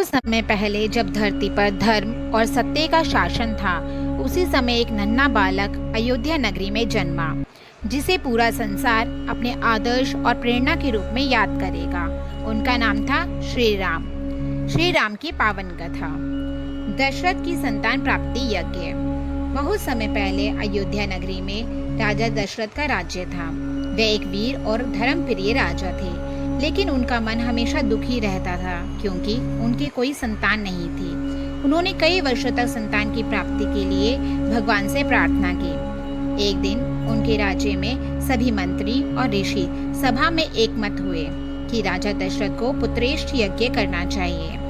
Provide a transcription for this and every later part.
समय पहले जब धरती पर धर्म और सत्य का शासन था, उसी समय एक नन्हा बालक अयोध्या नगरी में जन्मा, जिसे पूरा संसार अपने आदर्श और प्रेरणा के रूप में याद करेगा। उनका नाम था श्री राम। श्री राम की पावन कथा। दशरथ की संतान प्राप्ति यज्ञ। बहुत समय पहले अयोध्या नगरी में राजा दशरथ का राज्य था। वे एक वीर और धर्मप्रिय राजा थे, लेकिन उनका मन हमेशा दुखी रहता था क्योंकि उनकी कोई संतान नहीं थी। उन्होंने कई वर्षों तक संतान की प्राप्ति के लिए भगवान से प्रार्थना की। एक दिन उनके राज्य में सभी मंत्री और ऋषि सभा में एकमत हुए कि राजा दशरथ को पुत्रेष्ठ यज्ञ करना चाहिए।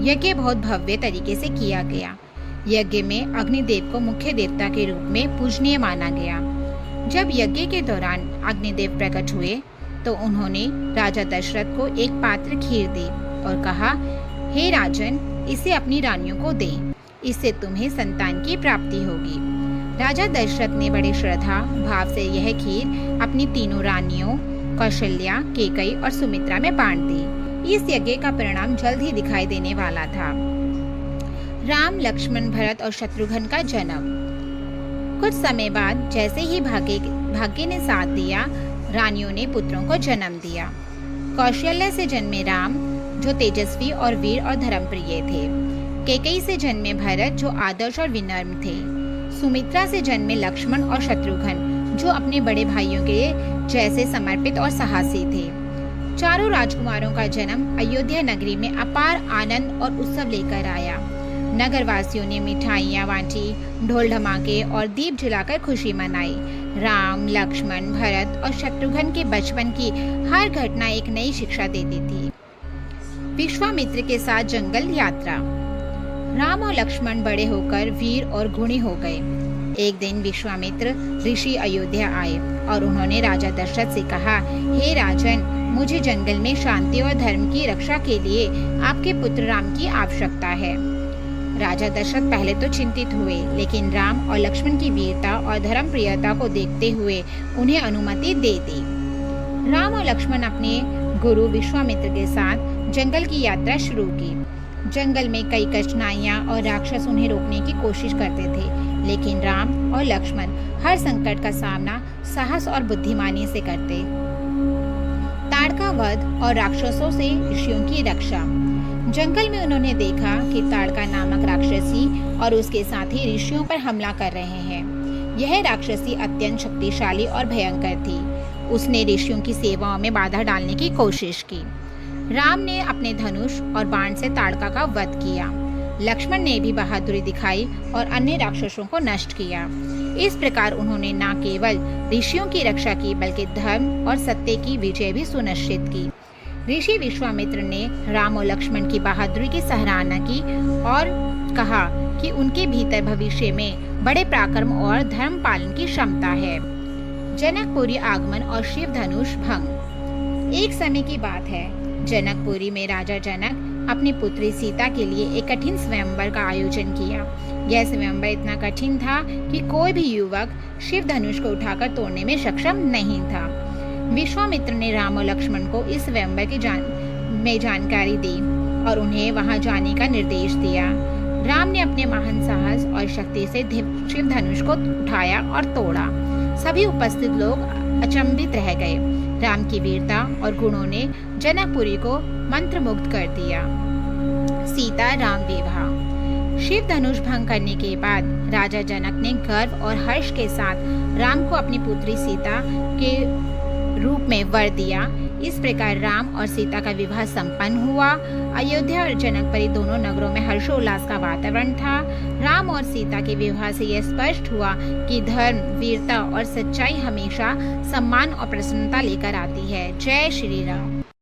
यज्ञ बहुत भव्य तरीके से किया गया। यज्ञ में अग्निदेव को मुख्य देवता के रूप में पूजनीय माना गया। जब यज्ञ के दौरान अग्निदेव प्रकट हुए तो उन्होंने राजा दशरथ को एक पात्र खीर दी और कहा, हे राजन, इसे अपनी रानियों को दे, इससे तुम्हें संतान की प्राप्ति होगी। राजा दशरथ ने बड़े श्रद्धा भाव से यह खीर अपनी तीनों रानियों कौशल्या, केकई और सुमित्रा में बांट दी। इस यज्ञ का परिणाम जल्द ही दिखाई देने वाला था। राम, लक्ष्मण, भरत और शत्रुघ्न का जन्म। कुछ समय बाद जैसे ही भाग्य ने साथ दिया, रानियों ने पुत्रों को जन्म दिया। कौशल्या से जन्मे राम, जो तेजस्वी और वीर और धर्मप्रिय थे। केकई से जन्मे भरत, जो आदर्श और विनम्र थे। सुमित्रा से जन्मे लक्ष्मण और शत्रुघ्न, जो अपने बड़े भाइयों के जैसे समर्पित और साहसी थे। चारों राजकुमारों का जन्म अयोध्या नगरी में अपार आनंद और उत्सव लेकर आया। नगरवासियों ने मिठाइयाँ बांटी, ढोल धमाके और दीप जलाकर खुशी मनाई। राम, लक्ष्मण, भरत और शत्रुघ्न के बचपन की हर घटना एक नई शिक्षा देती थी। विश्वामित्र के साथ जंगल यात्रा। राम और लक्ष्मण बड़े होकर वीर और गुणी हो गए। एक दिन विश्वामित्र ऋषि अयोध्या आए और उन्होंने राजा दशरथ से कहा, हे राजन, मुझे जंगल में शांति और धर्म की रक्षा के लिए आपके पुत्र राम की आवश्यकता है। राजा दशरथ पहले तो चिंतित हुए, लेकिन राम और लक्ष्मण की वीरता और धर्मप्रियता को देखते हुए उन्हें अनुमति दे दी। राम और लक्ष्मण अपने गुरु विश्वामित्र के साथ जंगल की यात्रा शुरू की। जंगल में कई कठिनाइयां और राक्षस उन्हें रोकने की कोशिश करते थे, लेकिन राम और लक्ष्मण हर संकट का सामना साहस और बुद्धिमानी से करते। ताड़का वध और राक्षसों से ऋषियों की रक्षा। जंगल में उन्होंने देखा कि ताड़का नामक राक्षसी और उसके साथी ऋषियों पर हमला कर रहे हैं। यह राक्षसी अत्यंत शक्तिशाली और भयंकर थी। उसने ऋषियों की सेवाओं में बाधा डालने की कोशिश की। राम ने अपने धनुष और बाण से ताड़का का वध किया। लक्ष्मण ने भी बहादुरी दिखाई और अन्य राक्षसों को नष्ट किया। इस प्रकार उन्होंने न केवल ऋषियों की रक्षा की, बल्कि धर्म और सत्य की विजय भी सुनिश्चित की। ऋषि विश्वामित्र ने राम और लक्ष्मण की बहादुरी की सराहना की और कहा कि उनके भीतर भविष्य में बड़े पराक्रम और धर्म पालन की क्षमता है। जनकपुरी आगमन और शिव धनुष भंग। एक समय की बात है, जनकपुरी में राजा जनक अपनी पुत्री सीता के लिए एक कठिन स्वयंवर का आयोजन किया। यह स्वयंवर इतना कठिन था कि कोई भी युवक शिव धनुष को उठाकर तोड़ने में सक्षम नहीं था। विश्वामित्र ने राम और लक्ष्मण को इस स्वयंवर की जानकारी दी और उन्हें वहां जाने का निर्देश दिया। राम ने अपने महान साहस और शक्ति से शिव धनुष को उठाया और तोड़ा। सभी उपस्थित लोग अचंभित रह गए। राम की वीरता और गुणों ने जनकपुरी को मंत्रमुग्ध कर दिया। सीता राम विवाह। शिव धनुष भंग करने के बाद राजा जनक ने गर्व और हर्ष के साथ राम को अपनी पुत्री सीता के रूप में वर दिया। इस प्रकार राम और सीता का विवाह संपन्न हुआ। अयोध्या और जनकपुरी दोनों नगरों में हर्षोल्लास का वातावरण था। राम और सीता के विवाह से यह स्पष्ट हुआ कि धर्म, वीरता और सच्चाई हमेशा सम्मान और प्रसन्नता लेकर आती है। जय श्री राम।